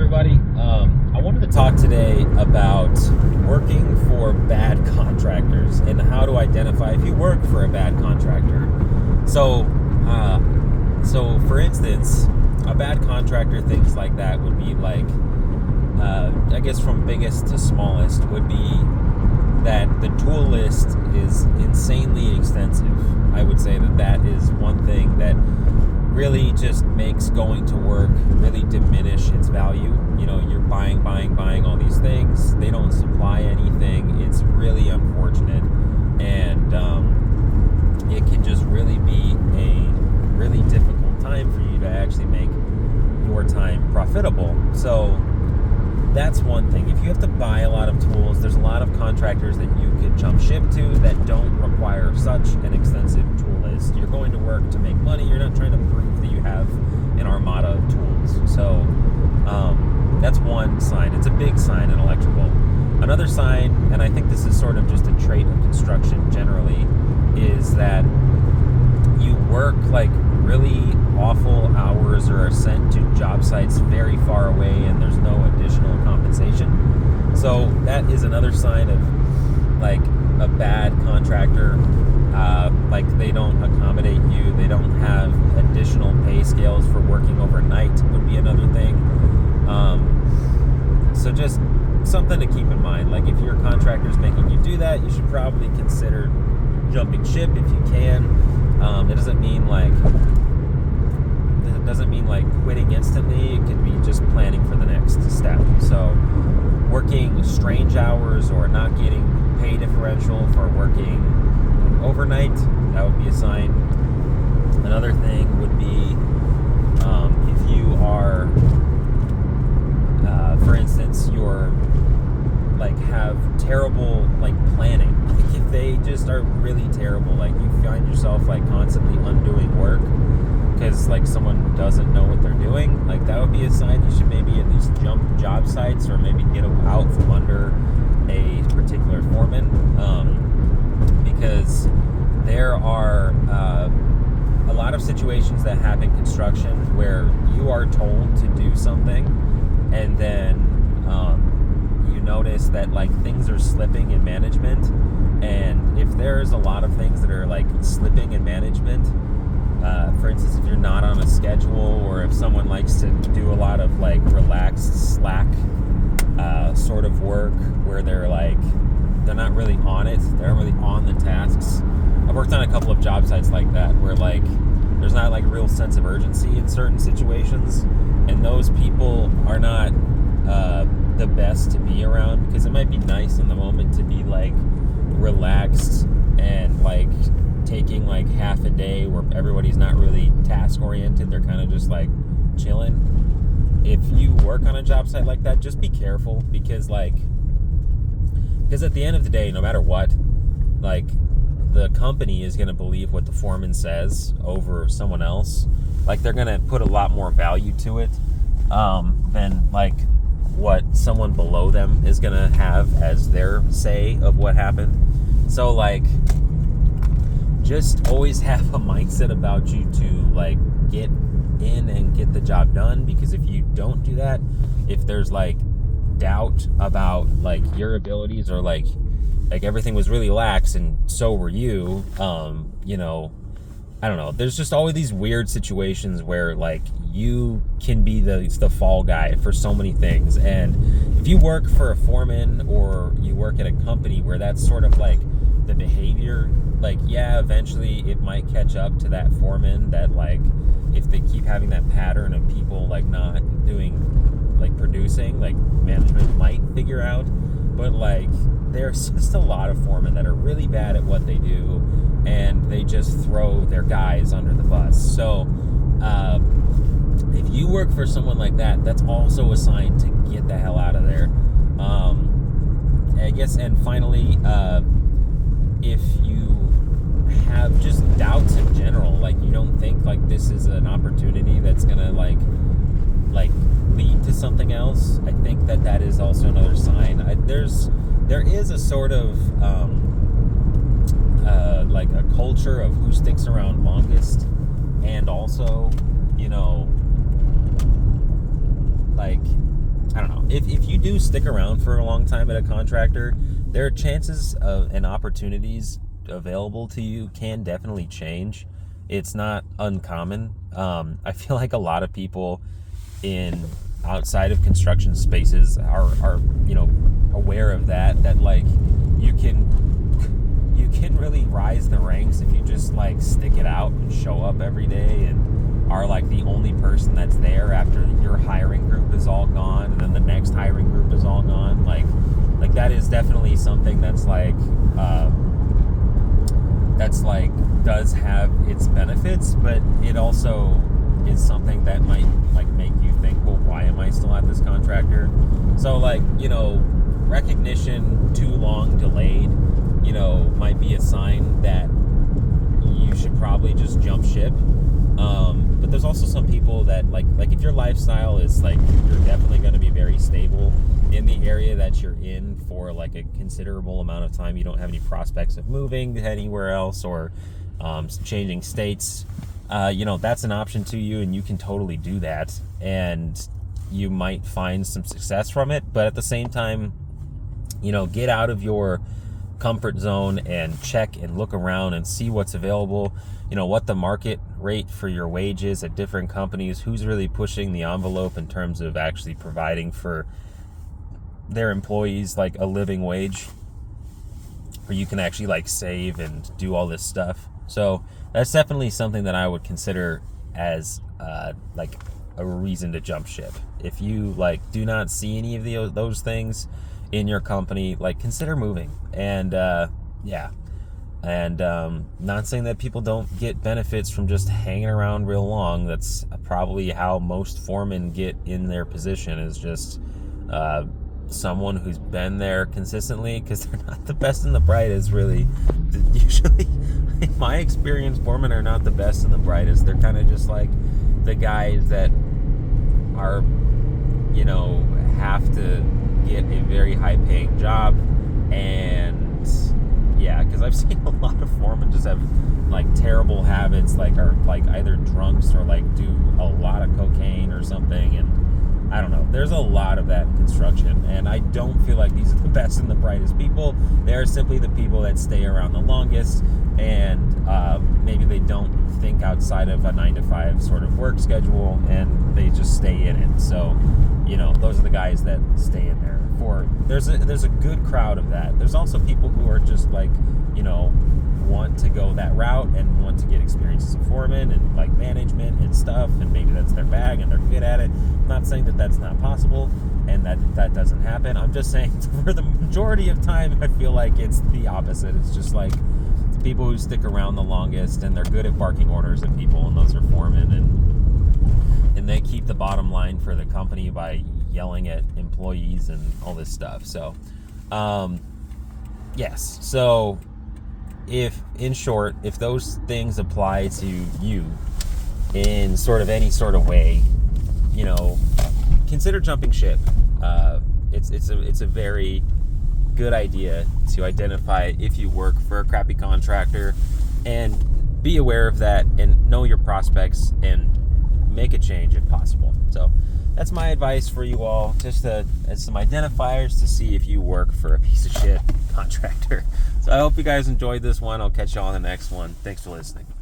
everybody. I wanted to talk today about working for bad contractors and how to identify if you work for a bad contractor. So for instance, a bad contractor, things like that would be like, I guess from biggest to smallest, would be that the tool list is insanely extensive. I would say that is one thing that really just makes going to work really diminish its value. You know, you're buying all these things. They don't supply anything. It's really unfortunate. And it can just really be a really difficult time for you to actually make your time profitable. So that's one thing. If you have to buy a lot of tools, there's a lot of contractors that you could jump ship to that don't require such an extensive tool list. You're going to work to make money. You're not trying to prove that you have an armada of tools. So that's one sign. It's a big sign in electrical. Another sign, and I think this is sort of just a trait of construction generally, is that you work like really awful hours or are sent to job sites very far away and there's no additional compensation. So that is another sign of like a bad contractor. Like they don't accommodate you. They don't have additional pay scales for working overnight would be another thing. So just something to keep in mind. Like if your contractor's making you do that, you should probably consider jumping ship if you can. It doesn't mean like quitting instantly. It could be just planning for the next step. So working strange hours or not getting pay differential for working overnight, that would be a sign. Another thing would be if you are for instance, you're like have terrible like planning. Like if they just are really terrible, like you find yourself like constantly undoing work because like someone doesn't know what they're doing, like that would be a sign you should maybe at least jump job sites or maybe get out from under a particular foreman, because there are a lot of situations that happen in construction where you are told to do something and then you notice that like things are slipping in management, and if there's a lot of things that are like slipping in management, for instance, if you're not on a schedule or if someone likes to do a lot of like relaxed slack sort of work where they're not really on it, they're not really on the tasks. I've worked on a couple of job sites like that where like there's not like a real sense of urgency in certain situations, and those people are not the best to be around, because it might be nice in the moment to be like relaxed and like taking like half a day where everybody's not really task oriented, they're kind of just like chilling. If you work on a job site like that, just be careful, because at the end of the day, no matter what, like the company is going to believe what the foreman says over someone else. Like they're going to put a lot more value to it than like what someone below them is going to have as their say of what happened. So like just always have a mindset about you to like get in and get the job done, because if you don't do that, if there's like doubt about like your abilities, or like everything was really lax and so were you, you know, I don't know, there's just always these weird situations where like you can be the fall guy for so many things. And if you work for a foreman or you work at a company where that's sort of like the behavior, like yeah, eventually it might catch up to that foreman, that like if they keep having that pattern of people like not doing like producing, like management might figure out. But like there's just a lot of foremen that are really bad at what they do, and they just throw their guys under the bus. So if you work for someone like that, that's also a sign to get the hell out of there. I guess, and finally, if you have just doubts in general, like you don't think like this is an opportunity that's gonna like lead to something else, I think that is also another sign. There is a sort of like a culture of who sticks around longest, and also, you know, like I don't know. If you do stick around for a long time at a contractor, there are chances of, and opportunities available to you can definitely change. It's not uncommon. I feel like a lot of people in outside of construction spaces are aware of that like you can really rise the ranks if you just like stick it out and show up every day and are like the only person that's there after your hiring group is all gone and then the next hiring group is all gone. Like that is definitely something that's like does have its benefits, but it also is something that might like make you think, well, why am I still at this contractor? So like, recognition too long delayed, might be a sign that you should probably just jump ship. But there's also some people that like if your lifestyle is like you're definitely going to be very stable in the area that you're in for like a considerable amount of time, you don't have any prospects of moving anywhere else or changing states, that's an option to you, and you can totally do that, and you might find some success from it. But at the same time, get out of your comfort zone and check and look around and see what's available, what the market rate for your wage is at different companies, who's really pushing the envelope in terms of actually providing for their employees like a living wage where you can actually like save and do all this stuff. So that's definitely something that I would consider as like a reason to jump ship. If you like do not see any of those things in your company, like consider moving. And not saying that people don't get benefits from just hanging around real long. That's probably how most foremen get in their position, is just someone who's been there consistently, because they're not the best and the brightest, really. Usually, in my experience, foremen are not the best and the brightest. They're kind of just like the guys that are, have to get a very high-paying job. And yeah, because I've seen a lot of foremen just have like terrible habits, like are like either drunks or like do a lot of cocaine or something. And I don't know, there's a lot of that in construction, and I don't feel like these are the best and the brightest people. They're simply the people that stay around the longest, and maybe they don't think outside of a 9-to-5 sort of work schedule, and they just stay in it. So those are the guys that stay in there. There's a good crowd of that. There's also people who are just like want to go that route and want to get experience as a foreman and like management and stuff, and maybe that's their bag and they're good at it. I'm not saying that that's not possible and that doesn't happen. I'm just saying for the majority of time I feel like it's the opposite. It's just like the people who stick around the longest and they're good at barking orders at people, and those are foremen, and they keep the bottom line for the company by yelling at employees and all this stuff. So yes, so in short, if those things apply to you in sort of any sort of way, consider jumping ship. It's a very good idea to identify if you work for a crappy contractor, and be aware of that and know your prospects and make a change if possible. So that's my advice for you all, just as some identifiers to see if you work for a piece of shit contractor. So I hope you guys enjoyed this one. I'll catch you all on the next one. Thanks for listening.